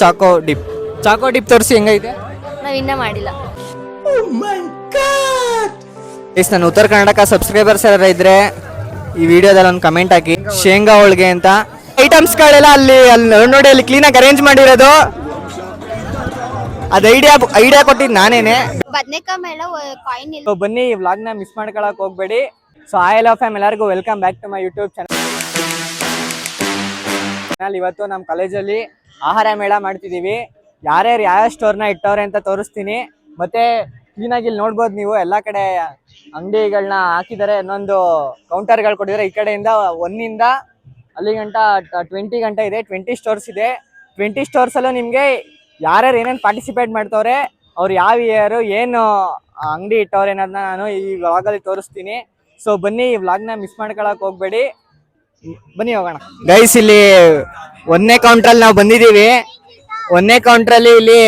Chacko drip ತೋರಿಸಿ ಹೆಂಗೈತೆ. ನಾವ್ ಇನ್ನ ಮಾಡಿಲ್ಲ. ನನ್ನ ಉತ್ತರ ಕರ್ನಾಟಕ ಸಬ್ಸ್ಕ್ರೈಬರ್ಸ್ ಯಾರು ಇದ್ರೆ ಈ ವಿಡಿಯೋದಲ್ಲಿ ಒಂದು ಕಮೆಂಟ್ ಹಾಕಿ. ಶೇಂಗಾ ಹೋಳಿಗೆ ಅಂತ ಐಟಮ್ಸ್ಗಳೆಲ್ಲ ಅಲ್ಲಿ ನೋಡಿ ಅಲ್ಲಿ ಕ್ಲೀನಾಗಿ ಅರೇಂಜ್ ಮಾಡಿರೋದು. ಅದು ಐಡಿಯಾ ಕೊಟ್ಟಿದ್ದು ನಾನೇನೆ. ಬದನೆಕಾಯಿ ಮೇಲೆ ಕಾಯಿನ್ ಇಲ್ಲ. ಸೊ ಬನ್ನಿ, ಈ ವ್ಲಾಗ್ನ ಮಿಸ್ ಮಾಡ್ಕೊಳಕ್ ಹೋಗ್ಬೇಡಿ. ಸೊ ಐ ಲವ್ ಫ್ಯಾಮ್ ಎಲ್ಲರಿಗೂ welcome back to my YouTube channel. ಇವತ್ತು ನಮ್ಮ ಕಾಲೇಜಲ್ಲಿ ಆಹಾರ ಮೇಳ ಮಾಡ್ತಿದ್ದೀವಿ. ಯಾರ್ಯಾರು ಯಾವ ಸ್ಟೋರ್ನ ಇಟ್ಟವ್ರೆ ಅಂತ ತೋರಿಸ್ತೀನಿ. ಮತ್ತೆ ಕ್ಲೀನಾಗಿ ಇಲ್ಲಿ ನೋಡ್ಬೋದು ನೀವು, ಎಲ್ಲ ಕಡೆ ಅಂಗಡಿಗಳನ್ನ ಹಾಕಿದ್ದಾರೆ. ಇನ್ನೊಂದು ಕೌಂಟರ್ಗಳು ಕೊಟ್ಟಿದ್ದಾರೆ. ಈ ಕಡೆಯಿಂದ 1 ಇಂದ ಅಲ್ಲಿ ಗಂಟ 20 ಗಂಟೆ ಇದೆ. 20 ಸ್ಟೋರ್ಸ್ ಇದೆ. 20 ಸ್ಟೋರ್ಸಲ್ಲೂ ನಿಮಗೆ ಯಾರ್ಯಾರು ಏನೇನು ಪಾರ್ಟಿಸಿಪೇಟ್ ಮಾಡ್ತವ್ರೆ, ಅವ್ರು ಯಾವ ಇಯರು ಏನು ಅಂಗಡಿ ಇಟ್ಟವ್ರೆ ಅನ್ನೋದನ್ನ ನಾನು ಈ ವ್ಲಾಗಲ್ಲಿ ತೋರಿಸ್ತೀನಿ. ಸೊ ಬನ್ನಿ, ಈ ವ್ಲಾಗ್ನ ಮಿಸ್ ಮಾಡ್ಕೊಳಕ್ ಹೋಗ್ಬೇಡಿ. ಬನ್ನಿ ಹೋಗೋಣ ಗೈಸ್. ಇಲ್ಲಿ 1ನೇ ಕೌಂಟ್ರಲ್ಲಿ ನಾವು ಬಂದಿದ್ದೀವಿ. 1ನೇ ಕೌಂಟ್ರಲ್ಲಿ ಇಲ್ಲಿ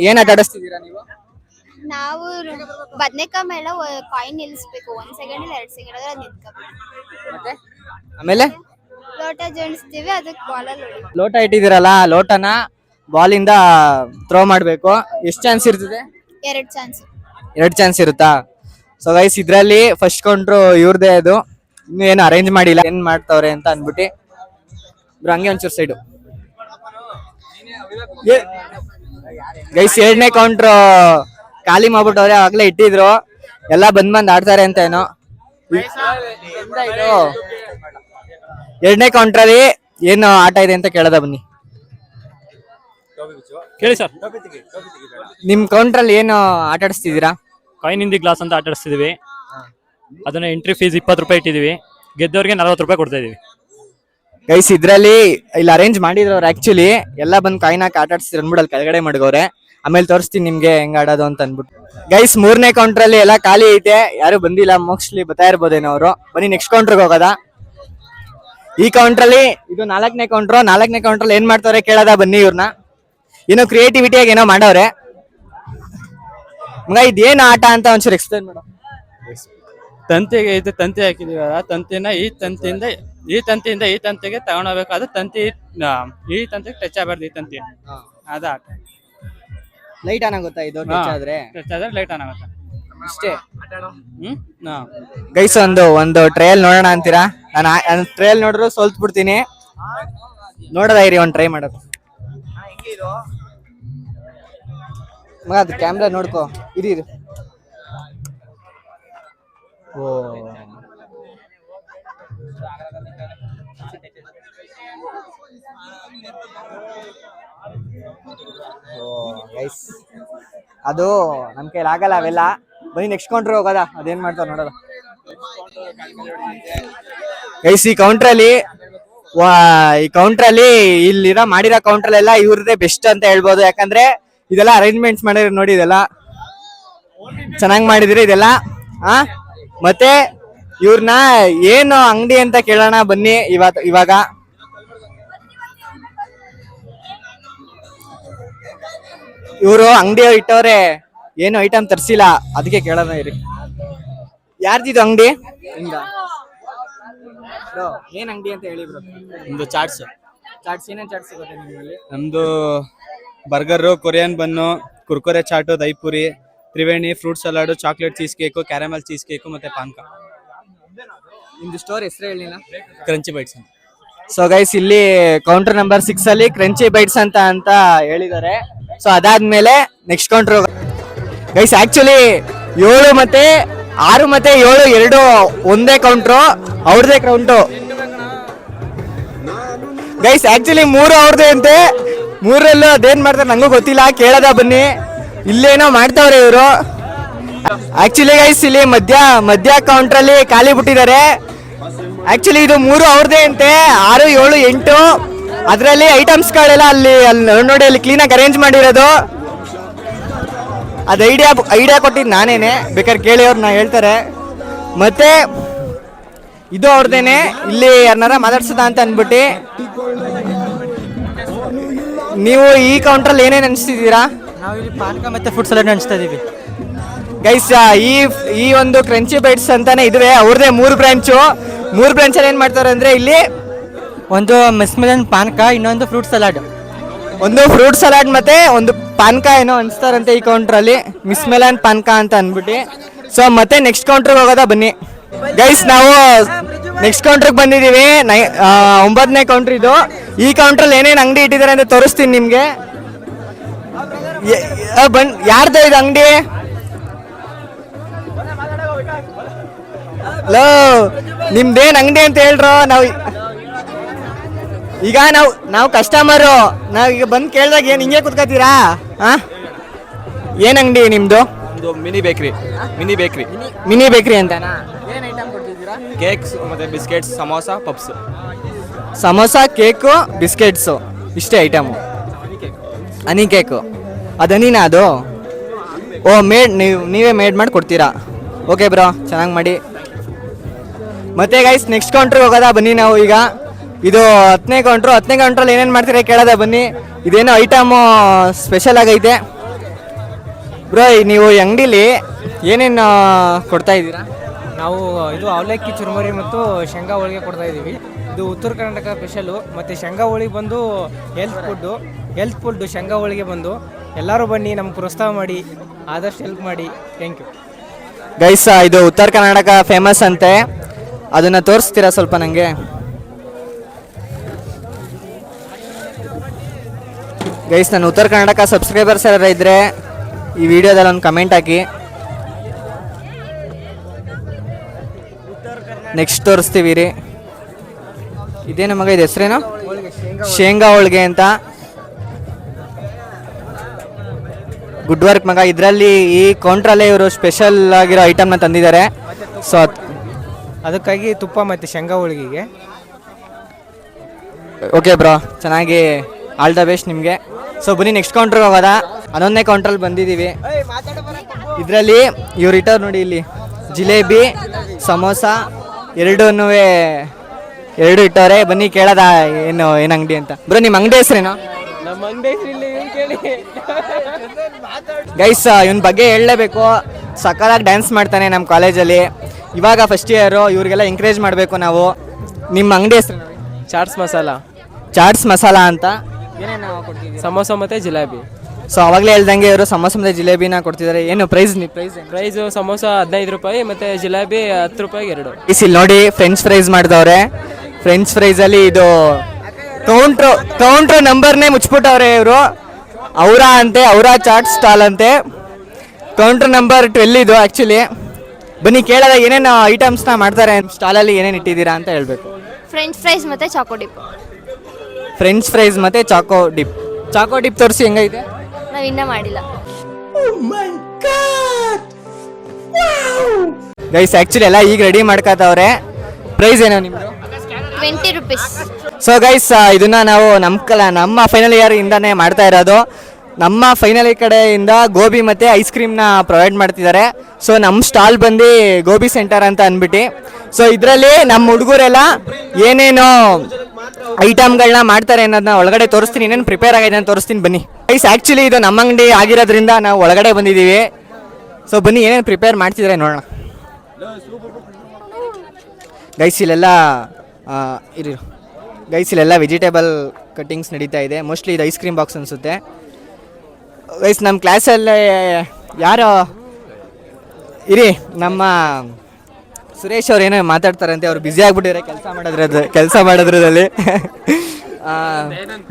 ಏನ್ ಆಟ ಆಡಿಸ್ತಿದ್ದೀರಾ ನೀವು? ನಾವು ಬದನೆಕಾಯಿ ಮೇಲೆ ಕಾಯಿನ್ ನಿಲ್ಲಿಸ್ಬೇಕು. 1 ಸೆಕೆಂಡ್ ಇಲ್ಲ 2 ಸೆಕೆಂಡ್ ಆದ್ರೆ ನಿಂತ್ಕೋಬೇಕು. ಮತ್ತೆ ಆಮೇಲೆ ಲೋಟ ಜೋಡಿಸ್ತೀವಿ, ಅದಕ್ಕೆ ಬಾಲಲ್ಲಿ ಹೊಡಿ. ಲೋಟ ಇಟ್ಟಿದ್ದೀರಲ್ಲ, ಲೋಟನ ಬಾಲಿಂದ ಥ್ರೋ ಮಾಡಬೇಕು. ಎಷ್ಟು ಚಾನ್ಸ್ ಇರ್ತದೆ? 2 ಚಾನ್ಸ್. 2 ಚಾನ್ಸ್ ಇರುತ್ತಾ? ಸೊ ಗೈಸ್, ಇದ್ರಲ್ಲಿ ಫಸ್ಟ್ ಕೌಂಟ್ರು ಇವ್ರದೇ. ಅದು ಇನ್ನೂ ಏನು ಅರೇಂಜ್ ಮಾಡಿಲ್ಲ, ಏನ್ ಮಾಡ್ತವ್ರೆ ಅಂತ ಅನ್ಬಿಟ್ಟು. ಹಂಗೆ ಒಂಚೂರು ಸೈಡು ಗೈಸ್. 2ನೇ ಕೌಂಟ್ರು ಖಾಲಿ ಮಾಡ್ಬಿಟ್ಟವ್ರೆ. ಆಗ್ಲೇ ಇಟ್ಟಿದ್ರು, ಎಲ್ಲ ಬಂದ್ ಆಡ್ತಾರೆ ಅಂತ ಏನೋ. 2ನೇ ಕೌಂಟ್ರಲ್ಲಿ ಏನು ಆಟ ಇದೆ ಅಂತ ಕೇಳದ ಬನ್ನಿ. ಕೇಳಿ ಸರ್. ನಿಮ್ ಕೌಂಟ್ರಲ್ಲಿ ಏನು ಆಟ ಆಡಿಸ್ತಿದ್ದೀರಾ? ಕಾಯಿನ್ ಇಂದಿ ಗ್ಲಾಸ್ ಅಂತ ಆಟ ಆಡಿಸ್ತಿದೀವಿ. ಅದನ್ನ ಎಂಟ್ರಿ ಫೀಸ್ 20 ರೂಪಾಯಿ ಇಟ್ಟಿದೀವಿ. ಗೆದ್ದವ್ರಿಗೆ 40 ರೂಪಾಯಿ ಕೊಡ್ತಾ ಇದೀವಿ. ಗೈಸ್, ಇದ್ರಲ್ಲಿ ಇಲ್ಲಿ ಅರೇಂಜ್ ಮಾಡಿದ್ರು ಅವ್ರು. ಆಕ್ಚುಲಿ ಎಲ್ಲ ಬಂದು ಕಾಯಿನ್ ಹಾಕಿ ಆಟ ಆಡಿಸ್ತಿದ್ರು ಅಂದ್ಬಿಟ್ಟು ಅಲ್ಲಿ ಕೆಳಗಡೆ ಮಡ್ಗವ್ರೆ. ಆಮೇಲೆ ತೋರಿಸ್ತೀನಿ ನಿಮ್ಗೆ ಹೆಂಗ್ ಆಡೋದು ಅಂತ ಅನ್ಬಿಟ್ಟು. ಗೈಸ್, 3ನೇ ಕೌಂಟ್ರಲ್ಲಿ ಎಲ್ಲ ಖಾಲಿ ಐತೆ, ಯಾರು ಬಂದಿಲ್ಲ. ಮೋಸ್ಟ್ಲಿ ಬರ್ತಾ ಇರ್ಬೋದೇನೋ ಅವರು. ಬನ್ನಿ ನೆಕ್ಸ್ಟ್ ಕೌಂಟ್ರಿಗೆ ಹೋಗೋದ. ಈ ಕೌಂಟ್ರಲ್ಲಿ ಇದು 4ನೇ ಕೌಂಟ್ರು. 4ನೇ ಕೌಂಟ್ರಲ್ಲಿ ಏನ್ ಮಾಡ್ತವ್ರೆ ಕೇಳದ ಬನ್ನಿ. ಇವ್ರನ್ನ ಏನೋ ಕ್ರಿಯೇಟಿವಿಟಿಯಾಗಿ ಏನೋ ಮಾಡವ್ರೆ. ಮಗ ಇದೇನು ಆಟ ಅಂತ ಒಂಚೂರು ಎಕ್ಸ್ಪ್ಲೇನ್ ಮಾಡೋ. ತಂತಿಗೆ ಇದು ತಂತಿ ಹಾಕಿದೀವಿ. ಆ ತಂತಿನ ಈ ತಂತಿಯಿಂದ ಈ ತಂತಿಗೆ ತಗೊಂಡೋಗ್ಬೇಕಾದ್ರೆ ತಂತಿ ಈ ತಂತಿಗೆ ಟಚ್ ಆಗಬಾರ್ದು. ಈ ತಂತಿ ಅದ ಆಟ. ಲೈಟ್ ಆನ್ ಆಗುತ್ತಾ ಇದು ಟಚ್ ಆದ್ರೆ? ಟಚ್ ಆದ್ರೆ ಲೈಟ್ ಆನ್ ಆಗುತ್ತೆ ಅಷ್ಟೇ. ಗೈಸ್, ಒಂದು ಟ್ರಯಲ್ ನೋಡೋಣ ಅಂತೀರಾ? ನಾನು ಟ್ರಯಲ್ ನೋಡಿದ್ರು ಸೋಲ್ತ್ ಬಿಡ್ತೀನಿ. ನೋಡೋದ ಇರಿ, ಒಂದು ಟ್ರೈ ಮಾಡೋದು. ಮಗ ಅದು ಕ್ಯಾಮ್ರಾ ನೋಡ್ಕೋ. ಇರಿ. ಓ ಗೈಸ್, ಅದು ನಮ್ ಕೈಲಿ ಆಗಲ್ಲ ಅವೆಲ್ಲ. ಬನ್ನಿ ನೆಕ್ಸ್ಟ್ ಕೌಂಟ್ರ್ ಹೋಗೋದ. ಅದೇನ್ ಮಾಡ್ತಾವ ನೋಡೋದ. ಗೈಸ್, ಈ ಕೌಂಟ್ರಲ್ಲಿ ಇಲ್ಲಿರೋ ಮಾಡಿರೋ ಕೌಂಟ್ರಲ್ಲೆಲ್ಲ ಇವ್ರದೇ ಬೆಸ್ಟ್ ಅಂತ ಹೇಳ್ಬೋದು. ಯಾಕಂದ್ರೆ ಇದೆಲ್ಲ ಅರೇಂಜ್ಮೆಂಟ್ಸ್ ಮಾಡಿದ್ರೆ ನೋಡಿ, ಇದೆಲ್ಲ ಚೆನ್ನಾಗಿ ಮಾಡಿದಿರಿ ಇದೆಲ್ಲ. ಮತ್ತೆ ಇವ್ರನ್ನ ಏನು ಅಂಗಡಿ ಅಂತ ಕೇಳೋಣ ಬನ್ನಿ. ಇವಾಗ ಇವರು ಅಂಗಡಿ ಇಟ್ಟವ್ರೆ, ಏನು ಐಟಮ್ ತರ್ಸಿಲ್ಲ, ಅದಕ್ಕೆ ಕೇಳೋಣ ಇರಿ. ಯಾರ್ದಿದು ಅಂಗಡಿ? ಏನ್ ಅಂಗಡಿ ಅಂತ ಹೇಳಿ ಬ್ರೋ. ನಮ್ದು ಚಾಟ್ಸ್. ಏನೇನ್ ಚಾಟ್ ಸಿಗುತ್ತೆ ನಿಮ್ಮಲ್ಲಿ? ನಮ್ದು burger, Korean bun, Kurkure chaat, dahi puri, Triveni, fruit salad, chocolate cheese cake, caramel cheese cake ಮತ್ತೆ ಪಾನ್ಕ. ನಿಮ್ದು ಸ್ಟೋರ್ ಹೆಸರು ಹೇಳಿಲ್ಲ? ಕ್ರಂಚಿ ಬೈಟ್ಸ್ ಅಂತ. ಸೊ ಗೈಸ್, ಇಲ್ಲಿ ಕೌಂಟರ್ ನಂಬರ್ 6 ಅಲ್ಲಿ ಕ್ರಂಚಿ ಬೈಟ್ಸ್ ಅಂತ ಹೇಳಿದ್ದಾರೆ. ಸೊ ಅದಾದ್ಮೇಲೆ ನೆಕ್ಸ್ಟ್ ಕೌಂಟರ್ ಗೈಸ್. ಆಕ್ಚುಲಿ 7 ಮತ್ತೆ 6 ಮತ್ತೆ 7 ಎರಡು ಒಂದೇ ಕೌಂಟ್ರು, ಅವ್ರದೇ ಕೌಂಟು ಗೈಸ್. ಆಕ್ಚುಲಿ 3 ಅವ್ರದೇ ಅಂತೆ. 3ರಲ್ಲೂ ಅದೇನ್ ಮಾಡ್ತಾರೆ ನಂಗೂ ಗೊತ್ತಿಲ್ಲ, ಕೇಳದ ಬನ್ನಿ. ಇಲ್ಲೇನೋ ಮಾಡ್ತಾವ್ರೆ ಇವರು. ಆಕ್ಚುಲಿ ಗೈಸ್, ಇಲ್ಲಿ ಮಧ್ಯ ಕೌಂಟ್ರಲ್ಲಿ ಖಾಲಿ ಬಿಟ್ಟಿದ್ದಾರೆ. ಆಕ್ಚುಲಿ ಇದು 3 ಅವ್ರದೇ ಅಂತೆ. 6, 7, 8 ಅದರಲ್ಲಿ ಐಟಮ್ಸ್ಗಳೆಲ್ಲ ಅಲ್ಲಿ ನೋಡಿ ಅಲ್ಲಿ ಕ್ಲೀನಾಗಿ ಅರೇಂಜ್ ಮಾಡಿರೋದು. ಅದು ಐಡಿಯಾ ಕೊಟ್ಟಿದ್ದು ನಾನೇನೆ, ಬೇಕಾದ್ರೆ ಕೇಳಿ ಅವ್ರನ್ನ ಹೇಳ್ತಾರೆ. ಮತ್ತೆ ಇದು ಅವ್ರದೇನೆ. ಇಲ್ಲಿ ಯಾರನ್ನಾರ ಮಾತಾಡ್ಸದ ಅಂತ ಅನ್ಬಿಟ್ಟು. ನೀವು ಈ ಕೌಂಟ್ರಲ್ಲಿ ಏನೇನು ಅನಿಸ್ತಿದ್ದೀರಾ? ನಾವು ಇಲ್ಲಿ ಪಾನಕ ಮತ್ತೆ ಫುಡ್ ಸಲಾಡ್ ಅನಿಸ್ತಾ ಇದೀವಿ ಗೈಸ್. ಈ ಒಂದು ಕ್ರಂಚಿ ಬೈಟ್ಸ್ ಅಂತಾನೆ ಇದುವೆ, ಅವ್ರದೇ 3 ಬ್ರಾಂಚು. 3 ಬ್ರಾಂಚಲ್ಲಿ ಏನ್ ಮಾಡ್ತಾರೆ ಅಂದ್ರೆ ಇಲ್ಲಿ ಒಂದು ಮೆಸ್ಮೆಲನ್ ಪಾನಕ, ಇನ್ನೊಂದು ಫ್ರೂಟ್ ಸಲಾಡ್. ಒಂದು ಫ್ರೂಟ್ ಸಲಾಡ್ ಮತ್ತೆ ಒಂದು ಪಾನ್ಕ ಏನೋ ಅನ್ಸ್ತಾರಂತೆ ಈ ಕೌಂಟ್ರಲ್ಲಿ, ಮಿಸ್ ಮೆಲನ್ ಪಾನ್ಕ ಅಂತ ಅಂದ್ಬಿಟ್ಟು. ಸೊ ಮತ್ತೆ ನೆಕ್ಸ್ಟ್ ಕೌಂಟ್ರಿಗೆ ಹೋಗೋದಾ ಬನ್ನಿ ಗೈಸ್. ನಾವು ನೆಕ್ಸ್ಟ್ ಕೌಂಟ್ರಿಗೆ ಬಂದಿದ್ದೀವಿ. 9ನೇ ಕೌಂಟ್ರ್ ಇದು. ಈ ಕೌಂಟ್ರಲ್ಲಿ ಏನೇನು ಅಂಗಡಿ ಇಟ್ಟಿದ್ದಾರೆ ಅಂತ ತೋರಿಸ್ತೀನಿ ನಿಮಗೆ. ಯಾರ್ದು ಇದು ಅಂಗಡಿ? ಲೋ ನಿಮ್ದೇನ್ ಅಂಗಡಿ ಅಂತ ಹೇಳ್ರು. ಈಗ ನಾವು ಕಸ್ಟಮರು, ನಾವೀಗ ಬಂದು ಕೇಳಿದಾಗ ಏನು ಹಿಂಗೆ ಕುತ್ಕೋತೀರಾ? ಏನ್ ಅಂಗಡಿ ನಿಮ್ದು? ಮಿನಿ ಬೇಕ್ರಿ. ಮಿನಿ ಬೇಕ್ರಿ ಅಂತನಾ? ಏನ್ ಐಟಮ್ ಕೊಡ್ತಿದ್ದೀರಾ? ಕೇಕ್ಸ್ ಮತ್ತೆ biscuits, samosa, puffs. Samosa, cake, biscuits, ಇಷ್ಟೇ ಐಟಮು. ಹನಿ ಕೇಕು ಅದು ಹನಿನಾ ಅದು? ಓ ನೀವೇ ಮೇಡ್ ಮಾಡಿ ಕೊಡ್ತೀರಾ? ಓಕೆ ಬ್ರೋ, ಚೆನ್ನಾಗಿ ಮಾಡಿ. ಮತ್ತೆ ಗೈಸ್ ನೆಕ್ಸ್ಟ್ ಕೌಂಟ್ರಿಗೆ ಹೋಗೋದಾ ಬನ್ನಿ ನಾವು ಈಗ. ಇದು 10ನೇ ಕೌಂಟ್ರು. 10ನೇ ಕೌಂಟ್ರಲ್ಲಿ ಏನೇನು ಮಾಡ್ತೀರಾ ಕೇಳೋದಾ ಬನ್ನಿ. ಇದೇನೋ ಐಟಮು ಸ್ಪೆಷಲ್ ಆಗೈತೆ ಬ್ರೋ. ನೀವು ಈ ಅಂಗಡಿಲಿ ಏನೇನು ಕೊಡ್ತಾ ಇದ್ದೀರಾ? ನಾವು ಇದು ಅವಲಕ್ಕಿ ಚುರುಮುರಿ ಮತ್ತು ಶೇಂಗಾ ಹೋಳಿಗೆ ಕೊಡ್ತಾ ಇದ್ದೀವಿ. ಇದು ಉತ್ತರ ಕರ್ನಾಟಕ ಸ್ಪೆಷಲು. ಮತ್ತು ಶೇಂಗಾ ಹೋಳಿಗೆ ಬಂದು ಹೆಲ್ತ್ ಫುಡ್ಡು ಶೇಂಗಾ ಹೋಳಿಗೆ ಬಂದು ಎಲ್ಲರೂ ಬನ್ನಿ, ನಮ್ಗೆ ಪ್ರೋತ್ಸಾಹ ಮಾಡಿ, ಆದಷ್ಟು ಹೆಲ್ಪ್ ಮಾಡಿ. Thank you guys. ಇದು ಉತ್ತರ ಕರ್ನಾಟಕ ಫೇಮಸ್ ಅಂತೆ, ಅದನ್ನು ತೋರಿಸ್ತೀರಾ ಸ್ವಲ್ಪ ನನಗೆ? ಗೈಸ್, ನಾನು ಉತ್ತರ ಕರ್ನಾಟಕ ಸಬ್ಸ್ಕ್ರೈಬರ್ಸ್ ಯಾರು ಇದ್ದರೆ ಈ ವಿಡಿಯೋದಲ್ಲಿ ಒಂದು ಕಮೆಂಟ್ ಹಾಕಿ. ನೆಕ್ಸ್ಟ್ ತೋರಿಸ್ತೀವಿ ರೀ. ಇದೇನು ಮಗ, ಇದು ಹೆಸ್ರೇನು? ಶೇಂಗಾ ಹೋಳಿಗೆ ಅಂತ. ಗುಡ್ ವರ್ಕ್ ಮಗ. ಇದರಲ್ಲಿ ಈ ಕೌಂಟ್ರಲ್ಲೇ ಇವರು ಸ್ಪೆಷಲ್ ಆಗಿರೋ ಐಟಮ್ನ ತಂದಿದ್ದಾರೆ. ಸೊ ಅದಕ್ಕಾಗಿ ತುಪ್ಪ ಮತ್ತು ಶೇಂಗಾ ಹೋಳಿಗೆಗೆ. ಓಕೆ ಬ್ರೋ, ಚೆನ್ನಾಗಿ ಆಲ್ ದ ಬೆಸ್ಟ್ ನಿಮಗೆ. ಸೊ ಬನ್ನಿ ನೆಕ್ಸ್ಟ್ ಕೌಂಟ್ರಿಗೆ ಹೋಗೋದಾ? 11ನೇ ಕೌಂಟ್ರಲ್ಲಿ ಬಂದಿದ್ದೀವಿ. ಇದರಲ್ಲಿ ಇವ್ರು ಇಟ್ಟವ್ರು ನೋಡಿ, ಇಲ್ಲಿ ಜಿಲೇಬಿ, ಸಮೋಸ ಎರಡು ಇಟ್ಟವ್ರೆ. ಬನ್ನಿ ಕೇಳೋದಾ ಏನು ಅಂಗಡಿ ಅಂತ. ಬ್ರೋ ನಿಮ್ಮ ಅಂಗಡಿ ಹೆಸ್ರೇನು? ನಮ್ಮ ಅಂಗಡಿ ಕೇಳಿ ಗೈಸ್, ಇವನ ಬಗ್ಗೆ ಹೇಳಲೇಬೇಕು. ಸಕ್ಕತ್ತಾಗಿ ಡ್ಯಾನ್ಸ್ ಮಾಡ್ತಾನೆ ನಮ್ಮ ಕಾಲೇಜಲ್ಲಿ. ಇವಾಗ ಫಸ್ಟ್ ಇಯರು. ಇವ್ರಿಗೆಲ್ಲ ಎಂಕರೇಜ್ ಮಾಡಬೇಕು ನಾವು. ನಿಮ್ಮ ಅಂಗಡಿ ಹೆಸ್ರೇನು? ಚಾಟ್ಸ್ ಮಸಾಲ ಅಂತ. ಏನೇನು ಕೊಡ್ತಿದ್ದೀವಿ? ಸಮೋಸ ಮತ್ತು ಜಿಲೇಬಿ. ಸೊ ಅವಾಗಲೇ ಹೇಳ್ದಂಗೆ ಇವರು ಸಮೋಸ ಮತ್ತು ಜಿಲೇಬಿನ ಕೊಡ್ತಿದ್ದಾರೆ. ಏನು ಪ್ರೈಸು? ಸಮೋಸ 15 ರೂಪಾಯಿ ಮತ್ತು ಜಿಲೇಬಿ 10 ರೂಪಾಯಿಗೆ 2. ಇಲ್ಲಿ ನೋಡಿ ಫ್ರೆಂಚ್ ಫ್ರೈಸ್ ಮಾಡಿದವ್ರೆ. ಫ್ರೆಂಚ್ ಫ್ರೈಸಲ್ಲಿ ಇದು ಕೌಂಟ್ರು ನಂಬರ್ನೇ ಮುಚ್ಚಿಬಿಟ್ಟವ್ರೆ ಇವರು. ಅವರ ಚಾಟ್ ಸ್ಟಾಲ್ ಅಂತೆ. ಕೌಂಟ್ರ್ ನಂಬರ್ 12 ಇದು ಆ್ಯಕ್ಚುಲಿ. ಬನ್ನಿ ಕೇಳೋದ ಏನೇನು ಐಟಮ್ಸ್ನ ಮಾಡ್ತಾರೆ ಸ್ಟಾಲಲ್ಲಿ, ಏನೇನು ಇಟ್ಟಿದ್ದೀರಾ ಅಂತ ಹೇಳ್ಬೇಕು. ಫ್ರೆಂಚ್ ಫ್ರೈಸ್ ಮತ್ತು ಚಾಕೋ ಡಿಪ್. ಫ್ರೆಂಚ್ ಫ್ರೈಸ್ ಮತ್ತು ಚಾಕೋ ಡಿಪ್ ತೋರಿಸಿ ಹೆಂಗೈತೆ. ನಾವು ಇನ್ನೂ ಮಾಡಿಲ್ಲ ಗೈಸ್. ಆ್ಯಕ್ಚುಲಿ ಎಲ್ಲ ಈಗ ರೆಡಿ ಮಾಡ್ಕೋತವ್ರೆ. ಪ್ರೈಸ್ ಏನೋ ನಿಮ್ಮದು? 20 ರೂಪೀಸ್. ಸೊ ಗೈಸ್, ಇದನ್ನ ನಾವು ನಮ್ಮ ಫೈನಲ್ ಇಯರ್ ಇಂದಾನೆ ಮಾಡ್ತಾ ಇರೋದು. ನಮ್ಮ ಫೈನಲ್ ಕಡೆಯಿಂದ ಗೋಬಿ ಮತ್ತು ಐಸ್ ಕ್ರೀಮ್ನ ಪ್ರೊವೈಡ್ ಮಾಡ್ತಿದ್ದಾರೆ. ಸೊ ನಮ್ಮ ಸ್ಟಾಲ್ ಬಂದು ಗೋಬಿ ಸೆಂಟರ್ ಅಂತ ಅಂದ್ಬಿಟ್ಟು. ಸೊ ಇದರಲ್ಲಿ ನಮ್ಮ ಹುಡುಗರೆಲ್ಲ ಏನೇನು ಐಟಮ್ಗಳನ್ನ ಮಾಡ್ತಾರೆ ಅನ್ನೋದನ್ನ ಒಳಗಡೆ ತೋರಿಸ್ತೀನಿ. ಏನೇನು ಪ್ರಿಪೇರ್ ಆಗಿದೆ ಅಂತ ತೋರಿಸ್ತೀನಿ ಬನ್ನಿ ಗೈಸ್. ಆ್ಯಕ್ಚುಲಿ ಇದು ನಮ್ಮ ಅಂಗಡಿ ಆಗಿರೋದ್ರಿಂದ ನಾವು ಒಳಗಡೆ ಬಂದಿದ್ದೀವಿ. ಸೊ ಬನ್ನಿ ಏನೇನು ಪ್ರಿಪೇರ್ ಮಾಡ್ತಿದ್ದಾರೆ ನೋಡೋಣ ಗೈಸ್. ಇಲ್ಲೆಲ್ಲ ವೆಜಿಟೇಬಲ್ ಕಟ್ಟಿಂಗ್ಸ್ ನಡೀತಾ ಇದೆ. ಮೋಸ್ಟ್ಲಿ ಇದು ಐಸ್ ಕ್ರೀಮ್ ಬಾಕ್ಸ್ ಅನಿಸುತ್ತೆ ಗೈಸ್. ನಮ್ಮ ಕ್ಲಾಸಲ್ಲೇ ಯಾರೋ ನಮ್ಮ ಸುರೇಶ್ ಅವ್ರು ಏನೋ ಮಾತಾಡ್ತಾರಂತೆ. ಅವ್ರು ಬ್ಯುಸಿ ಆಗ್ಬಿಟ್ಟಿದ್ದಾರೆ ಕೆಲಸ ಮಾಡೋದ್ರಲ್ಲಿ.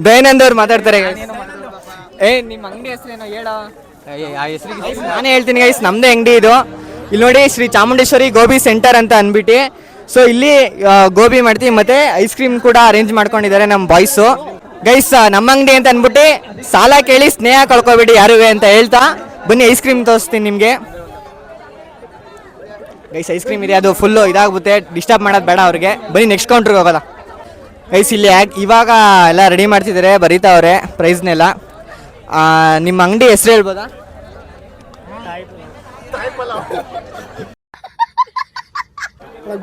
ದಯಾನಂದ್ ಅವ್ರು ಮಾತಾಡ್ತಾರೆ. ನಿಮ್ಮ ಅಂಗಡಿ ಹೆಸರೇನೋ ಹೇಳೋ. ನಾನೇ ಹೇಳ್ತೀನಿ ಗೈಸ್, ನಮ್ಮದೇ ಅಂಗಡಿ ಇದು. ಇಲ್ಲಿ ನೋಡಿ, ಶ್ರೀ ಚಾಮುಂಡೇಶ್ವರಿ ಗೋಬಿ ಸೆಂಟರ್ ಅಂತ ಅಂದ್ಬಿಟ್ಟು. ಸೊ ಇಲ್ಲಿ ಗೋಬಿ ಮಾಡ್ತೀವಿ ಮತ್ತು ಐಸ್ ಕ್ರೀಮ್ ಕೂಡ ಅರೇಂಜ್ ಮಾಡ್ಕೊಂಡಿದ್ದಾರೆ ನಮ್ಮ ಬಾಯ್ಸು ಗೈಸ್. ನಮ್ಮ ಅಂಗಡಿ ಅಂತ ಅಂದ್ಬಿಟ್ಟು ಸಾಲ ಕೇಳಿ ಸ್ನೇಹ ಕಳ್ಕೊಬೇಡಿ ಯಾರುವೆ ಅಂತ ಹೇಳ್ತಾ ಬನ್ನಿ ಐಸ್ ಕ್ರೀಮ್ ತೋರಿಸ್ತೀನಿ ನಿಮಗೆ ಗೈಸ್. ಐಸ್ ಕ್ರೀಮ್ ಇದೆ, ಅದು ಫುಲ್ಲು ಇದಾಗುತ್ತೆ, ಡಿಸ್ಟರ್ಬ್ ಮಾಡೋದು ಬೇಡ ಅವ್ರಿಗೆ. ಬನ್ನಿ ನೆಕ್ಸ್ಟ್ ಕೌಂಟ್ರಿಗೆ ಹೋಗೋದ ಗೈಸ್. ಇಲ್ಲಿ ಇವಾಗ ಎಲ್ಲ ರೆಡಿ ಮಾಡ್ತಿದ್ದಾರೆ, ಬರೀತಾವ್ರೆ ಪ್ರೈಸ್ನೆಲ್ಲ. ನಿಮ್ಮ ಅಂಗಡಿ ಹೆಸರು ಹೇಳ್ಬೋದಾ?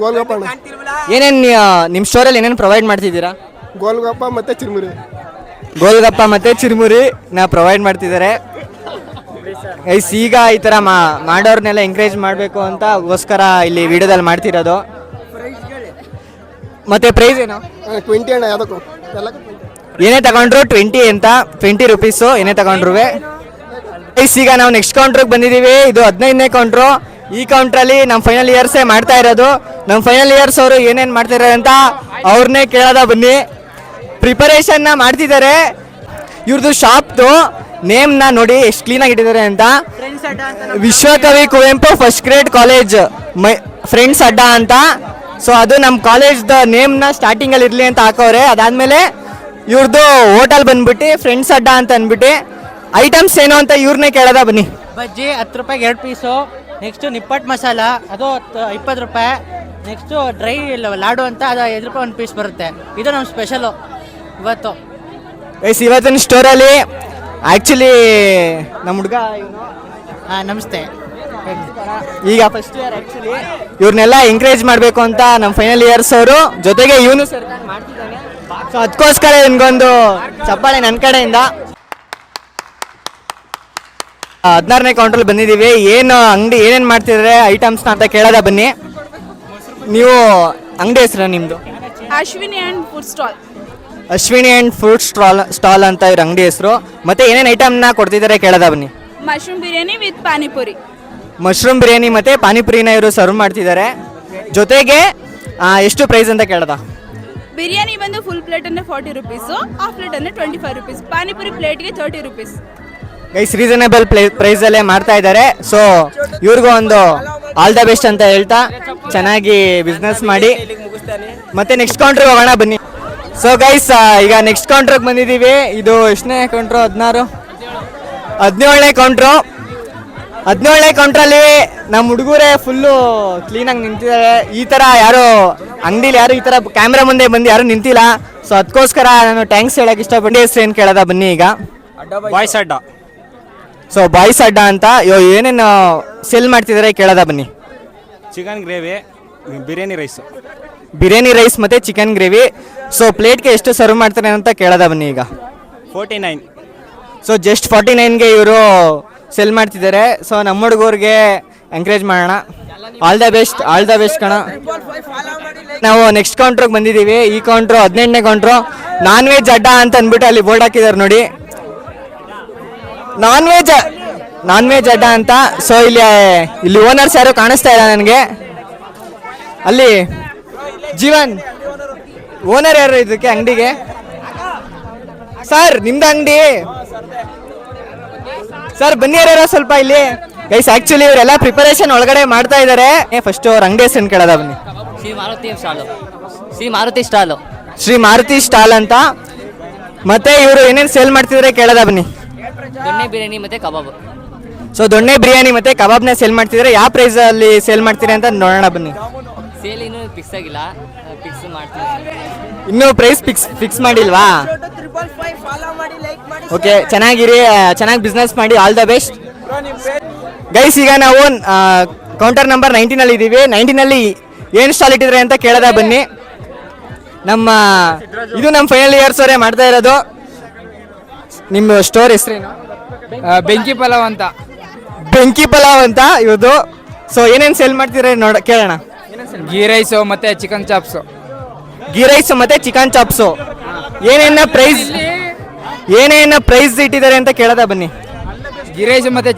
ಗೋಲ್ಗಪ್ಪ. ಏನೇನು ನಿಮ್ಮ ಸ್ಟೋರಲ್ಲಿ ಏನೇನು ಪ್ರೊವೈಡ್ ಮಾಡ್ತಿದ್ದೀರಾ? ಗೋಲ್ಗಪ್ಪ ಮತ್ತು ಚಿರುಮುರಿ. ಗೋಲ್ಗಪ್ಪ ಮತ್ತು ಚಿರುಮುರಿ ಪ್ರೊವೈಡ್ ಮಾಡ್ತಿದ್ದಾರೆ ಗೈಸ್. ಈಗ ಈ ಥರ ಮಾಡೋರ್ನೆಲ್ಲ ಎಂಕರೇಜ್ ಮಾಡಬೇಕು ಅಂತಗೋಸ್ಕರ ಇಲ್ಲಿ ವಿಡಿಯೋದಲ್ಲಿ ಮಾಡ್ತಿರೋದು. ಮತ್ತೆ ಪ್ರೈಸ್ ಏನು? 20 ಅಣ್ಣ. ಯಾವುದಕ್ಕೂ ಏನೇ ತಗೊಂಡ್ರು 20 ಅಂತ 20 ರುಪೀಸು ಏನೇ ತಗೊಂಡ್ರು. ಈಗ ನಾವು ನೆಕ್ಸ್ಟ್ ಕೌಂಟ್ರಿಗೆ ಬಂದಿದ್ದೀವಿ. ಇದು 15ನೇ ಕೌಂಟ್ರು. ಈ ಕೌಂಟ್ರಲ್ಲಿ ನಮ್ಮ ಫೈನಲ್ ಇಯರ್ಸೇ ಮಾಡ್ತಾ ಇರೋದು. ನಮ್ಮ ಫೈನಲ್ ಇಯರ್ಸ್ ಅವರು ಏನೇನು ಮಾಡ್ತಿದ್ದಾರೆ ಅಂತ ಅವ್ರನ್ನೇ ಕೇಳೋದ ಬನ್ನಿ. ಪ್ರಿಪರೇಷನ್ನ ಮಾಡ್ತಿದ್ದಾರೆ. ಇವ್ರದ್ದು ಶಾಪ್ದು ನೇಮ್ನ ನೋಡಿ ಎಷ್ಟು ಕ್ಲೀನಾಗಿ ಇಟ್ಟಿದ್ದಾರೆ ಅಂತ. Vishwakavi Kuvempu first grade college friends ಅಡ್ಡ ಅಂತ. ಸೊ ಅದು ನಮ್ಮ ಕಾಲೇಜ್ದ ನೇಮ್ನ ಸ್ಟಾರ್ಟಿಂಗಲ್ಲಿ ಇರಲಿ ಅಂತ ಹಾಕೋರೆ. ಅದಾದಮೇಲೆ ಇವ್ರದ್ದು ಹೋಟೆಲ್ ಬಂದ್ಬಿಟ್ಟು ಫ್ರೆಂಡ್ಸ್ ಅಡ್ಡ ಅಂತ ಅಂದ್ಬಿಟ್ಟು ಐಟಮ್ಸ್ ಏನು ಅಂತ ಇವ್ರನ್ನೇ ಕೇಳೋದ ಬನ್ನಿ. ಬಜ್ಜಿ 10 ರೂಪಾಯಿಗೆ 2 ಪೀಸು. ನೆಕ್ಸ್ಟು ನಿಪ್ಪಟ್ಟು ಮಸಾಲ ಅದು 20 ರೂಪಾಯಿ. ನೆಕ್ಸ್ಟು ಡ್ರೈ ಲಾಡು ಅಂತ ಅದು 5 ರೂಪಾಯಿ 1 ಪೀಸ್ ಬರುತ್ತೆ. ಇದು ನಮ್ಮ ಸ್ಪೆಷಲು ಇವತ್ತು. ಇವತ್ತಿನ ಸ್ಟೋರಲ್ಲಿ ಆ್ಯಕ್ಚುಲಿ ನಮ್ಮ ಹುಡುಗ ನಮಸ್ತೆ. ಈಗ ಫಸ್ಟ್ ಇಯರ್. ಆ್ಯಕ್ಚುಲಿ ಇವ್ರನ್ನೆಲ್ಲ ಎಂಕರೇಜ್ ಮಾಡಬೇಕು ಅಂತ ನಮ್ಮ ಫೈನಲ್ ಇಯರ್ಸ್ ಅವರು ಜೊತೆಗೆ ಇವನು ಸೇರ್ಕೊಂಡು ಮಾಡ್ತಿದ್ದಾನೆ. ಸೊ ಅದಕ್ಕೋಸ್ಕರ ಇವನಿಗೊಂದು ಚಪ್ಪಾಳೆ ನನ್ನ ಕಡೆಯಿಂದ. 16ನೇ ಕೌಂಟ್ರಲ್ಲಿ ಬಂದಿದ್ದೀವಿ. ಏನು ಅಂಗಡಿ ಏನೇನು ಮಾಡ್ತಿದ್ರೆ ಐಟಮ್ಸ್ನ ಅಂತ ಕೇಳೋದ ಬನ್ನಿ. ನೀವು ಅಂಗಡಿ ಹೆಸರು ನಿಮ್ಮದು? Ashwini and food stall. Ashwini and food stall ಅಂತ ಇವ್ರ ಅಂಗಡಿ ಹೆಸರು. ಮತ್ತೆ ಏನೇನು ಐಟಮ್ನ ಕೊಡ್ತಿದ್ದಾರೆ ಕೇಳೋದ ಬನ್ನಿ. Mushroom biryani with panipuri. Mushroom biryani ಮತ್ತು ಪಾನಿಪುರಿನ ಇವರು ಸರ್ವ್ ಮಾಡ್ತಿದ್ದಾರೆ. ಜೊತೆಗೆ ಎಷ್ಟು ಪ್ರೈಸ್ ಅಂತ ಕೇಳೋದ? ಬಿರಿಯಾನಿ ಬಂದು ಫುಲ್ ಪ್ಲೇಟ್ ಅಂದರೆ 40 ರುಪೀಸು, ಹಾಫ್ ಪ್ಲೇಟ್ ಅಂದರೆ 25 ರುಪೀಸ್. ಪಾನಿಪುರಿ ಪ್ಲೇಟ್ಗೆ 30 ರುಪೀಸ್. ಗೈಸ್ ರೀಸನೇಬಲ್ ಪ್ರೈಸಲ್ಲೇ ಮಾಡ್ತಾ ಇದ್ದಾರೆ. ಸೊ ಇವ್ರಿಗೂ ಒಂದು ಆಲ್ ದ ಬೆಸ್ಟ್ ಅಂತ ಹೇಳ್ತಾ ಚೆನ್ನಾಗಿ ಬಿಸ್ನೆಸ್ ಮಾಡಿ. ಮತ್ತೆ ನೆಕ್ಸ್ಟ್ ಕೌಂಟ್ರಿಗೆ ಹೋಗೋಣ ಬನ್ನಿ. ಸೊ ಗೈಸ್ ಈಗ ನೆಕ್ಸ್ಟ್ ಕೌಂಟ್ರಿಗೆ ಬಂದಿದ್ದೀವಿ. ಇದು ಎಷ್ಟನೇ ಕೌಂಟ್ರು? 17ನೇ ಕೌಂಟ್ರು. 17ನೇ ಕೌಂಟ್ರಲ್ಲಿ ನಮ್ಮ ಹುಡುಗರೇ ಫುಲ್ಲು ಕ್ಲೀನಾಗಿ ನಿಂತಿದ್ದಾರೆ. ಈ ಥರ ಯಾರು ಅಂಗಡಿಲಿ ಯಾರು ಈ ಥರ ಕ್ಯಾಮ್ರಾ ಮುಂದೆ ಬಂದು ಯಾರು ನಿಂತಿಲ್ಲ. ಸೊ ಅದಕ್ಕೋಸ್ಕರ ನಾನು ಟ್ಯಾಂಕ್ಸ್ ಹೇಳಕ್ಕೆ ಇಷ್ಟಪಟ್ಟು ಹೆಸರು ಏನು ಕೇಳೋದ ಬನ್ನಿ. ಈಗ ಬಾಯ್ಸ್ ಅಡ್ಡ. ಸೊ ಬಾಯ್ಸ್ ಅಡ್ಡ ಅಂತ ಏನೇನು ಸೆಲ್ ಮಾಡ್ತಿದ್ದಾರೆ ಕೇಳೋದ ಬನ್ನಿ. Chicken gravy, biryani rice. Biryani rice ಮತ್ತು ಚಿಕನ್ ಗ್ರೇವಿ. ಸೊ ಪ್ಲೇಟ್ಗೆ ಎಷ್ಟು ಸರ್ವ್ ಮಾಡ್ತಾರೆ ಅಂತ ಕೇಳೋದ ಬನ್ನಿ. ಈಗ 49. ಸೊ ಜಸ್ಟ್ 49ಗೆ ಇವರು ಸೆಲ್ ಮಾಡ್ತಿದ್ದಾರೆ. ಸೊ ನಮ್ಮ ಹುಡುಗರಿಗೆ ಎಂಕರೇಜ್ ಮಾಡೋಣ. ಆಲ್ ದ ಬೆಸ್ಟ್ ಕಣ. ನಾವು ನೆಕ್ಸ್ಟ್ ಕೌಂಟ್ರಿಗೆ ಬಂದಿದ್ದೀವಿ. ಈ ಕೌಂಟ್ರು 18ನೇ ಕೌಂಟ್ರು. ನಾನ್ ವೆಜ್ ಅಡ್ಡ ಅಂತ ಅಂದ್ಬಿಟ್ಟು ಅಲ್ಲಿ ಬೋರ್ಡ್ ಹಾಕಿದ್ದಾರೆ ನೋಡಿ. ನಾನ್ ವೆಜ್ ಅಡ್ಡ ಅಂತ. ಸೊ ಇಲ್ಲಿ ಓನರ್ಸ್ ಯಾರು ಕಾಣಿಸ್ತಾ ಇಲ್ಲ ನನಗೆ. ಅಲ್ಲಿ ಜೀವನ್ ಓನರ್ ಯಾರು ಇದಕ್ಕೆ ಅಂಗಡಿಗೆ? ಸರ್ ನಿಮ್ದು ಅಂಗಡಿ ಸರ್, ಬನ್ನಿ ಯಾರು ಸ್ವಲ್ಪ ಇಲ್ಲಿ. ಗೈಸ್ ಆಕ್ಚುಲಿ ಇವರೆಲ್ಲ ಪ್ರಿಪರೇಷನ್ ಒಳಗಡೆ ಮಾಡ್ತಾ ಇದ್ದಾರೆ. ಫಸ್ಟ್ ಅವ್ರ ಅಂಗಡಿ ಹೆಸರು ಕೇಳೋದ ಬನ್ನಿ. ಶ್ರೀ ಮಾರುತಿ ಸ್ಟಾಲ್ ಅಂತ. ಮತ್ತೆ ಇವರು ಏನೇನು ಸೇಲ್ ಮಾಡ್ತಿದ್ದಾರೆ ಕೇಳೋದ ಬನ್ನಿ. ದೊಣ್ಣೆ ಬಿರಿಯಾನಿ ಮತ್ತೆ ಕಬಾಬ್. ಸೊ ದೊಣ್ಣೆ ಬಿರಿಯಾನಿ ಮತ್ತೆ ಕಬಾಬ್ನ ಸೇಲ್ ಮಾಡ್ತಿದ್ದಾರೆ. ಯಾವ ಪ್ರೈಸ್ ಅಲ್ಲಿ ಸೇಲ್ ಮಾಡ್ತೀರಿ ಅಂತ ನೋಡೋಣ ಬನ್ನಿ. ಸೇಲ್ ಇನ್ನೂ ಫಿಕ್ಸ್ ಆಗಿಲ್ಲ, ಫಿಕ್ಸ್ ಮಾಡ್ತೀವಿ. ಇನ್ನೂ ಪ್ರೈಸ್ ಫಿಕ್ಸ್ ಮಾಡಿಲ್ವಾ? ಓಕೆ, ಚೆನ್ನಾಗಿರಿ, ಚೆನ್ನಾಗಿ ಬಿಸ್ನೆಸ್ ಮಾಡಿ. All the best guys. ಈಗ ನಾವು ಕೌಂಟರ್ ನಂಬರ್ 19 ಇದ್ದೀವಿ. 19 ಏನು ಸ್ಟಾಲ್ ಇಟ್ಟಿದ್ರೆ ಅಂತ ಕೇಳೋದ ಬನ್ನಿ. ಇದು ನಮ್ಮ ಫೈನಲ್ ಇಯರ್ಸ್ ಅವರೇ ಮಾಡ್ತಾ ಇರೋದು. ನಿಮ್ಮ ಸ್ಟೋರ್ ಹೆಸರೇನು? ಬೆಂಕಿ ಪಲಾವ್ ಅಂತ. ಬೆಂಕಿ ಪಲಾವ್ ಅಂತ ಇವ್ರದ್ದು. ಸೊ ಏನೇನು ಸೇಲ್ ಮಾಡ್ತಿದ್ರೆ ಕೇಳೋಣ. ಗೀ ರೈಸು ಮತ್ತೆ ಚಿಕನ್ ಚಾಪ್ಸು. ಗೀ ರೈಸ್ ಮತ್ತೆ ಚಿಕನ್ ಚಾಪ್ಸು. ಏನೇನ ಪ್ರೈಸ್ ಇಟ್ಟಿದ್ದಾರೆ ಅಂತ ಕೇಳೋದ ಬನ್ನಿ. ಗೀ ರೈಸ್ ಮತ್ತೆ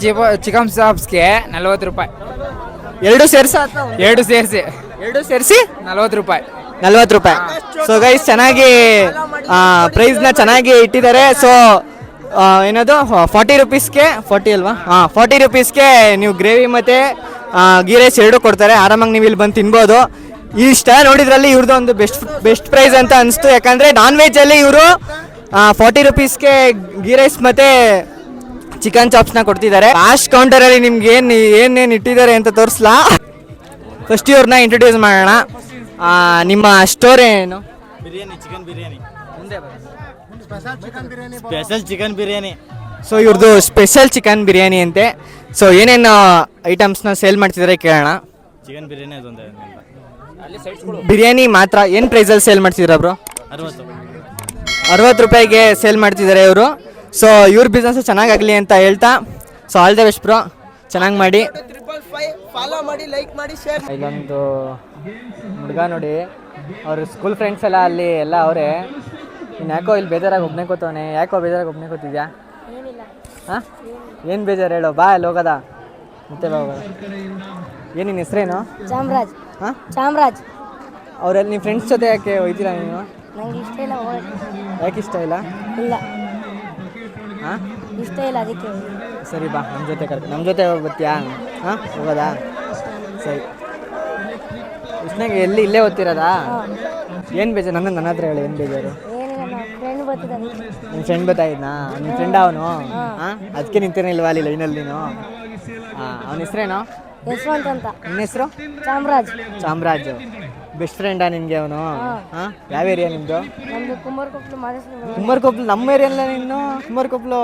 ಚಿಕನ್ ಚಾಪ್ಸ್ಗೆ 40 ರೂಪಾಯಿ. ಎರಡು ಸೇರಿಸಿ 40 ರೂಪಾಯಿ. 40 ರೂಪಾಯಿ. ಸೊ ಗೈಸ್ ಚೆನ್ನಾಗಿ ಪ್ರೈಸ್ನ ಚೆನ್ನಾಗಿ ಇಟ್ಟಿದ್ದಾರೆ. ಸೊ ಏನದು 40 ರುಪೀಸ್ಗೆ 40 ಅಲ್ವಾ? 40 ರುಪೀಸ್ಗೆ ನೀವು ಗ್ರೇವಿ ಮತ್ತು ಗೀ ರೈಸ್ ಎರಡೂ ಕೊಡ್ತಾರೆ. ಆರಾಮಾಗಿ ನೀವು ಇಲ್ಲಿ ಬಂದು ತಿನ್ಬೋದು. ಇಷ್ಟ ನೋಡಿದ್ರಲ್ಲಿ ಇವ್ರದ್ದು ಒಂದು ಬೆಸ್ಟ್ ಪ್ರೈಸ್ ಅಂತ ಅನಿಸ್ತು. ಯಾಕಂದರೆ ನಾನ್ ವೆಜ್ಜಲ್ಲಿ ಇವರು 40 ರುಪೀಸ್ಗೆ ಗೀ ರೈಸ್ ಮತ್ತು ಚಿಕನ್ ಚಾಪ್ಸ್ನ ಕೊಡ್ತಿದ್ದಾರೆ. ಲಾಸ್ಟ್ ಕೌಂಟರಲ್ಲಿ ನಿಮ್ಗೆ ಏನೇನು ಇಟ್ಟಿದ್ದಾರೆ ಅಂತ ತೋರಿಸ್ಲಾ. ಫಸ್ಟ್ ಇವ್ರನ್ನ ಇಂಟ್ರೊಡ್ಯೂಸ್ ಮಾಡೋಣ. ನಿಮ್ಮ ಸ್ಟೋರ್ ಏನು? Special chicken biryani. ಸೊ ಇವ್ರದ್ದು ಸ್ಪೆಷಲ್ ಚಿಕನ್ ಬಿರಿಯಾನಿ ಅಂತೆ. ಸೊ ಏನೇನು ಐಟಮ್ಸ್ನ ಸೇಲ್ ಮಾಡ್ತಿದ್ದಾರೆ ಕೇಳೋಣ. ಚಿಕನ್ ಬಿರಿಯಾನಿ ಬಿರಿಯಾನಿ ಮಾತ್ರ ಏನು ಪ್ರೈಸಲ್ಲಿ ಸೇಲ್ ಮಾಡ್ತಿದ್ದೀರಾ ಬ್ರೋ? 60 ರೂಪಾಯಿಗೆ ಸೇಲ್ ಮಾಡ್ತಿದ್ದಾರೆ ಇವರು. ಸೊ ಇವ್ರ ಬಿಸ್ನೆಸ್ ಚೆನ್ನಾಗಾಗಲಿ ಅಂತ ಹೇಳ್ತಾ, so all the best bro, ಚೆನ್ನಾಗಿ ಮಾಡಿ. ಇಲ್ಲೊಂದು ಹುಡುಗ ನೋಡಿ, ಅವ್ರ ಸ್ಕೂಲ್ ಫ್ರೆಂಡ್ಸ್ ಎಲ್ಲ ಅಲ್ಲಿ ಎಲ್ಲ ಅವರೇ. ನೀನು ಯಾಕೋ ಇಲ್ಲಿ ಬೇಜಾರಾಗಿ ಒಬ್ಬನೇ ಕೂತವನೆ, ಯಾಕೋ ಬೇಜಾರಾಗಿ ಒಬ್ಬನೇ ಕೂತಿದ್ಯಾ? ಹಾಂ, ಏನು ಬೇಜಾರು ಹೇಳೋ, ಬಾ ಅಲ್ಲಿ ಹೋಗೋದಾ ಮತ್ತೆ ಬಾ ಹೋಗೋದ. ಏನು ನಿನ್ನ ಹೆಸ್ರೇನು? ಚಾಮರಾಜ್. ಹಾಂ, ಚಾಮರಾಜ್. ಅವರೆಲ್ಲ ನಿಮ್ಮ ಫ್ರೆಂಡ್ಸ್ ಜೊತೆ ಯಾಕೆ ಹೋಯ್ತೀರಾ ನೀನು? ನಂಗೆ ಇಷ್ಟ ಇಲ್ಲ ಯಾಕೆ ಇಷ್ಟ ಇಲ್ಲ? ಇಲ್ಲ, ಹಾಂ, ಇಷ್ಟ ಇಲ್ಲ ಅದಕ್ಕೆ. ಸರಿ ಬಾ, ನಮ್ಮ ಜೊತೆ ಹೋಗಿ ಬರ್ತೀಯಾ? ಹಾಂ, ಹೋಗೋದಾ? ಸರಿ. ಇಷ್ಟನಾಗ ಎಲ್ಲಿ ಇಲ್ಲೇ ಓದ್ತಿರೋದಾ? ಏನು ಬೇಜಾರು? ನನ್ನ ಹತ್ರ ಹೇಳಿ, ಏನು ಬೇಜಾರು? ಫ್ರೆಂಡ್ ಬರ್ತಿದ್ದಾನೆ. ನಿಮ್ಮ ಫ್ರೆಂಡ್ ಬರ್ತಾಯಿದ್ನಾ? ನಿಮ್ಮ ಫ್ರೆಂಡ್ ಅವನು? ಹಾಂ, ಅದಕ್ಕೆ ನಿಂತಿರಲಿಲ್ವಾ ಅಲ್ಲಿ ಲೈನಲ್ಲಿ ನೀನು? ಹಾಂ, ಅವನ ಹೆಸ್ರೇನು? ಯಶವಂತ್ ಅಂತ. ನಿನ್ನ ಹೆಸರು? ಚಾಮರಾಜ್. ಚಾಮರಾಜ್. ಬೆಸ್ಟ್ ಫ್ರೆಂಡಾ ನಿನಗೆ ಅವನು? ಹಾಂ, ಯಾವ ಏರಿಯಾ ನಿಮ್ಮದು? ನಮ್ಮದು ಕುಮಾರಕೊಪ್ಪಲು ಮಾದೇಶ್ವರ. ಕುಮಾರಕೊಪ್ಪಲು ನಮ್ಮ ಏರಿಯಲ್ಲ ನೀನು? ಕುಮಾರಕೊಪ್ಪಲು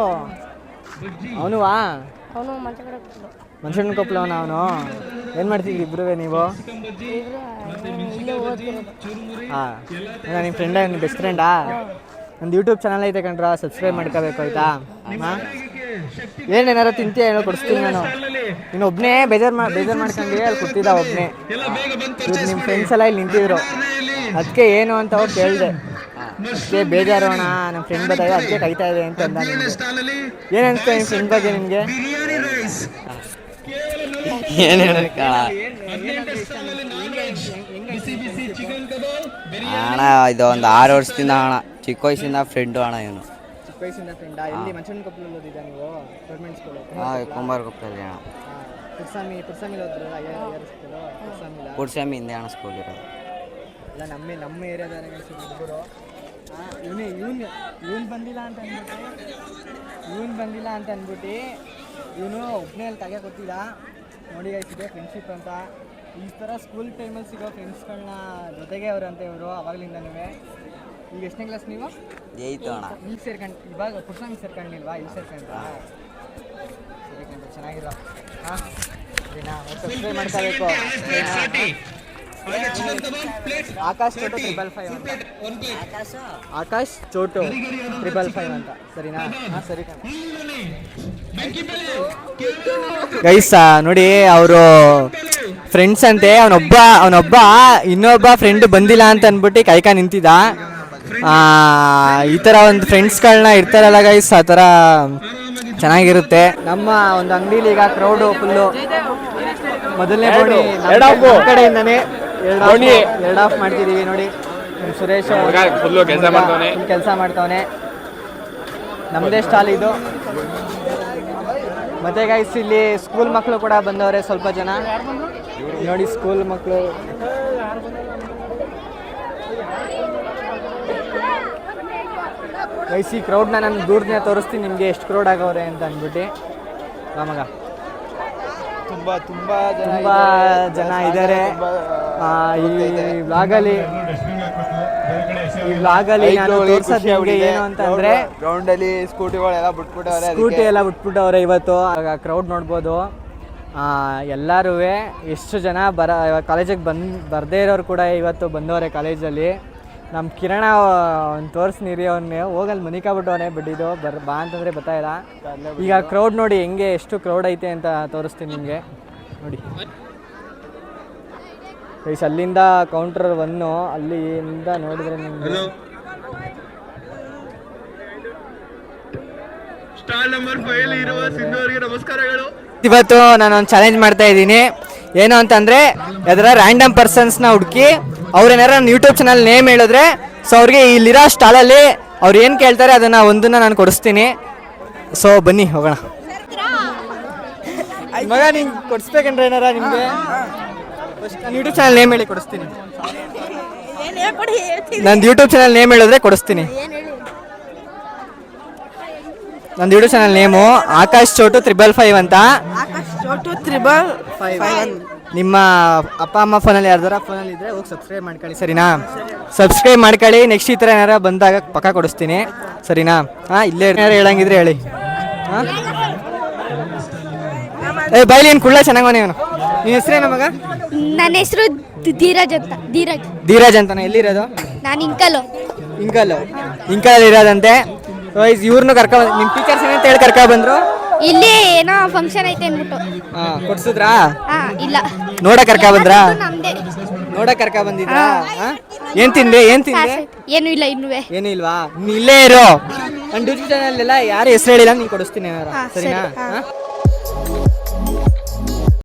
ಅವನುವಾ? ಅವನು ಮಂಚಗಡ ಕೊಪ್ಪಲು. ಮನುಷ್ಯನ ಕೊಪ್ಪಲವನ ಅವನು? ಏನು ಮಾಡ್ತಿದ್ರಿ ಇಬ್ಬರೂ ನೀವು? ಇಲ್ಲೇ ಓದ್ತಿರೋದು. ಹಾಂ, ನಿಮ್ಮ ಫ್ರೆಂಡ, ನಿಮ್ಮ ಬೆಸ್ಟ್ ಫ್ರೆಂಡಾ? ನಂದು ಯೂಟ್ಯೂಬ್ ಚಾನಲ್ ಐತೆ ಕಣ್ರ, ಸಬ್ಸ್ಕ್ರೈಬ್ ಮಾಡ್ಕೋಬೇಕು ಆಯಿತಾ? ಹಾಂ, ಏನೇನಾರು ತಿಂತೀಯ ಹೇಳೋ, ಕೊಡಿಸ್ತೀನಿ ನಾನು. ನೀನು ಒಬ್ಬನೇ ಬೇಜಾರು ಮಾಡ್ಕೊಂಡು ಅಲ್ಲಿ ಕೊಡ್ತಿದ್ದ ಒಬ್ಬನೇ. ಇವತ್ತು ನಿಮ್ಮ ಫ್ರೆಂಡ್ಸ್ ಎಲ್ಲ ಇಲ್ಲಿ ನಿಂತಿದ್ರು, ಅದಕ್ಕೆ ಏನು ಅಂತ ಹೋಗಿ ಕೇಳಿದೆ. ಅದಕ್ಕೆ ಬೇಜಾರು ಅಣ್ಣ, ನಮ್ಮ ಫ್ರೆಂಡ್ ಬರ್ತಾ ಇದೆ ಅದಕ್ಕೆ ಕಾಯ್ತಾ ಇದೆ ಅಂತ ಅಂದ. ನಿಮಗೆ ಏನು ಅನಿಸ್ತಾ ನಿಮ್ಮ ಫ್ರೆಂಡ್ ಬಗ್ಗೆ ನಿಮಗೆ? ಏನು ಹೇಳಬೇಕಣ್ಣ ಅಣ್ಣ, ಇದು ಒಂದು 6 ವರ್ಷದಿಂದ ಅಣ್ಣ, ಚಿಕ್ಕ ವಯಸ್ಸಿಂದ ಫ್ರೆಂಡು ಅಣ್ಣ ಇವನು. ಚಿಕ್ಕ ವಯಸ್ಸಿಂದ ಫ್ರೆಂಡಾ? ಎಲ್ಲಿ ಮನುಷ್ಯನ ಕೊಪ್ಪಲಲ್ಲಿ ಓದಿದ್ದ ನೀವು? Government school? ಹಾಂ, ಕುಂಬಾರಕೊಪ್ಪಲ್ಲಿ ಅಣ್ಣ. ಪುರ್ಸಾಮಿಲಿ ಹೋದ್ರು? ಯಾರು ಸ್ಕೂಲು? ಪುರ್ಸಮಿ ಹಿಂದೆ ಅಣ್ಣ ಸ್ಕೂಲ್ ಇರೋದು. ಇಲ್ಲ, ನಮ್ಮ ಏರಿಯಾದವರೆಗೆ ಹುಡುಗರು. ಹಾಂ, ಇವನು ಬಂದಿಲ್ಲ ಅಂತ ಅಂದ್ಬಿಟ್ಟು ಇವನು ಒಬ್ಬನೇ ಅಲ್ಲಿ ತಗೆ ಕೊಟ್ಟಿಲ್ಲ. ನೋಡಿ ಇದೆ ಫ್ರೆಂಡ್ಶಿಪ್ ಅಂತ. ಈ ಥರ ಸ್ಕೂಲ್ ಟೈಮಲ್ಲಿ ಸಿಗೋ ಫ್ರೆಂಡ್ಸ್ಗಳನ್ನ ಜೊತೆಗೆ ಅವರಂತೆ ಇವರು ಅವಾಗಲಿಂದನೂ. ಈಗ ಎಷ್ಟನೇ ಕ್ಲಾಸ್ ನೀವು? 8 ಅಣ್ಣ. ಇಲ್ಲಿ ಸೇರ್ಕೊಂಡು ಇವಾಗ ಪುರ್ಸಂಗಿ ಸೇರ್ಕೊಂಡಿಲ್ವಾ? ಇಲ್ಲಿ ಸೇರ್ಕೊಂಡ್ರ? ಸರಿ ಕಂಡು ಚೆನ್ನಾಗಿರೋ. ಹಾಂ, ಸರಿನಾ? ಸಬ್ಸ್ಕ್ರೈಬ್ ಮಾಡ್ಕೋಬೇಕು. ಆಕಾಶ್ ಚೋಟು 555 ಅಂತ. ಆಕಾಶ್ ಚೋಟು 555 ಅಂತ, ಸರಿನಾ? ಹಾಂ, ಸರಿ ಕಣ ಗೈಸ್. ನೋಡಿ, ಅವರು ಫ್ರೆಂಡ್ಸ್ ಅಂತೆ. ಅವನೊಬ್ಬ ಇನ್ನೊಬ್ಬ ಫ್ರೆಂಡ್ ಬಂದಿಲ್ಲ ಅಂತ ಅಂದ್ಬಿಟ್ಟು ಕಾಯ್ಕ ನಿಂತಿದ್ದ. ಈ ಥರ ಒಂದು ಫ್ರೆಂಡ್ಸ್ಗಳನ್ನ ಇರ್ತಾರಲ್ಲ ಗೈಸ್, ಆ ಥರ ಚೆನ್ನಾಗಿರುತ್ತೆ. ನಮ್ಮ ಒಂದು ಅಂಗಡಿಲಿ ಈಗ ಕ್ರೌಡು ಫುಲ್ಲು. ಮೊದಲನೇ ಬೋಣಿ ನಮ್ಮ ಕಡೆಯಿಂದಾನೆ ಎರಡು ಆಫ್ ಮಾಡ್ತಿದ್ದೀವಿ. ನೋಡಿ, ಸುರೇಶ್ ಕೆಲಸ ಮಾಡ್ತಾವನೆ. ನಮ್ಮದೇ ಸ್ಟಾಲ್ ಇದು. ಮತ್ತೆ ಗೈಸ್, ಇಲ್ಲಿ ಸ್ಕೂಲ್ ಮಕ್ಕಳು ಕೂಡ ಬಂದವ್ರೆ ಸ್ವಲ್ಪ ಜನ. ನೋಡಿ, ಸ್ಕೂಲ್ ಮಕ್ಕಳು. ಗೈಸ್, ಈ ಕ್ರೌಡ್ನ ನಾನು ದೂರದಿಂದ ತೋರಿಸ್ತೀನಿ ನಿಮಗೆ, ಎಷ್ಟು ಕ್ರೌಡ್ ಆಗವ್ರೆ ಅಂತ ಅಂದ್ಬಿಟ್ಟು. ರಾಮಗ ತುಂಬ ಜನ ಇದ್ದಾರೆ ಈ ವ್ಲಾಗಲ್ಲಿ. ನಾನು ತೋರ್ಸೋದು ನಿಮಗೆ ಏನು ಅಂತಂದ್ರೆ, ಗ್ರೌಂಡಲ್ಲಿ ಸ್ಕೂಟಿ ಎಲ್ಲ ಬಿಟ್ಬಿಟ್ಟವ್ರೆ ಇವತ್ತು. ಕ್ರೌಡ್ ನೋಡ್ಬೋದು. ಎಲ್ಲರೂ ಎಷ್ಟು ಜನ ಕಾಲೇಜಿಗೆ ಬರದೇ ಇರೋರು ಕೂಡ ಇವತ್ತು ಬಂದವ್ರೆ ಕಾಲೇಜಲ್ಲಿ. ನಮ್ಮ ಕಿರಣ ಒಂದು ತೋರಿಸ್ನಿರಿ, ಅವನ್ನೇ ಹೋಗಲ್ಲಿ ಮನಿಕಾಬಿಟ್ಟವನೇ. ಬಿಟ್ಟಿದ್ದು ಬಾ ಅಂತಂದರೆ ಬರ್ತಾ ಇಲ್ಲ. ಈಗ ಕ್ರೌಡ್ ನೋಡಿ ಹೆಂಗೆ, ಎಷ್ಟು ಕ್ರೌಡ್ ಐತೆ ಅಂತ ತೋರಿಸ್ತೀನಿ ನಿಮಗೆ. ನೋಡಿ ಗೈಸ್, ಅಲ್ಲಿಂದ ಕೌಂಟರ್ 1, ಅಲ್ಲಿಂದ ನೋಡಿದ್ರೆ ನಿಮಗೆ ಇವತ್ತು ನಾನೊಂದು ಚಾಲೆಂಜ್ ಮಾಡ್ತಾ ಇದ್ದೀನಿ. ಏನು ಅಂತಂದರೆ, ಯಾವ್ದಾರ ರ್ಯಾಂಡಮ್ ಪರ್ಸನ್ಸ್ನ ಹುಡುಕಿ ಅವ್ರೇನಾರ ನನ್ನ ಯೂಟ್ಯೂಬ್ ಚಾನಲ್ ನೇಮ್ ಹೇಳಿದ್ರೆ, ಸೊ ಅವ್ರಿಗೆ ಇಲ್ಲಿರೋ ಸ್ಟಾಲಲ್ಲಿ ಅವ್ರು ಏನು ಕೇಳ್ತಾರೆ ಅದನ್ನು ಒಂದನ್ನು ನಾನು ಕೊಡಿಸ್ತೀನಿ. ಸೊ ಬನ್ನಿ ಹೋಗೋಣ. ಮಗ, ನಿಂಗೆ ಕೊಡಿಸ್ಬೇಕಂದ್ರೆ ಏನಾರ ನಿಮಗೆ ನನ್ನ ಯೂಟ್ಯೂಬ್ ಚಾನಲ್ ನೇಮ್ ಹೇಳಿ ಕೊಡಿಸ್ತೀನಿ. ನಂದು ಯೂಟ್ಯೂಬ್ ಚಾನಲ್ ನೇಮ್ ಹೇಳಿದ್ರೆ ಕೊಡಿಸ್ತೀನಿ. ನಂದು YouTube channel name Akash Chotu 555 ಅಂತ. ನಿಮ್ಮ ಅಪ್ಪ ಅಮ್ಮ ಫೋನಲ್ಲಿ ಯಾರ್ದಾರ ಫೋನಲ್ಲಿ ಇದ್ದರೆ ಹೋಗಿ ಸಬ್ಸ್ಕ್ರೈಬ್ ಮಾಡ್ಕೊಳ್ಳಿ, ಸರಿನಾ? ಸಬ್ಸ್ಕ್ರೈಬ್ ಮಾಡ್ಕೊಳ್ಳಿ. ನೆಕ್ಸ್ಟ್ ಈ ಥರ ಏನಾರ ಬಂದಾಗ ಪಕ್ಕ ಕೊಡಿಸ್ತೀನಿ, ಸರಿನಾ? ಹಾಂ, ಇಲ್ಲೇ ಏನಾರು ಹೇಳಂಗಿದ್ರೆ ಹೇಳಿ. ಹಾಂ, ಬೈಲಿ ಏನು ಕುಳ್ಳ ಚೆನ್ನಾಗಿ ಮನೆ. ಅವನು ನಿನ್ನ ಹೆಸರೇನು ಮಗ? ನನ್ನ ಹೆಸರು ಧೀರಜ್ ಅಂತ. ಧೀರಜ್ ಅಂತಾನೆ. ಎಲ್ಲಿರೋದು? ನಾನು ಇಂಕಲಲ್ಲಿ ಇರೋದಂತೆ. ಇವ್ರನ್ನೂ ಕರ್ಕೊಂಡ್ ನಿಮ್ಮ ಟೀಚರ್ಸ್ ಏನಂತ ಹೇಳಿ ಕರ್ಕೊಂಡ್ಬಂದ್ರು. ಇಲ್ಲಿ ಏನೋ ಫಂಕ್ಷನ್ ಐತೆ ಅಂದ್ಬಿಟ್ಟು. ಕೊಡ್ಸಿದ್ರಾ? ಇಲ್ಲ, ನೋಡ ಕರ್ಕೊಂಡ್ಬಂದ್ರಾ? ನಮ್ದೇ. ನೋಡಕ್ ಕರ್ಕ ಬಂದಿದ್ರಾ ಏನ್ ತಿಂದೆ ಏನು ಇಲ್ಲ ಇನ್ನುವೆ ಏನು ಇಲ್ವಾ ನೀನ್ ಇಲ್ಲೇ ಇರೋ ನನ್ನ ಯೂಟ್ಯೂಬ್ ಚಾನಲ್ ಎಲ್ಲ ಯಾರು ಹೆಸರು ಹೇಳಿಲ್ಲ ನೀನ್ ಕೊಡಿಸ್ತೀನಿ ಸರಿನಾ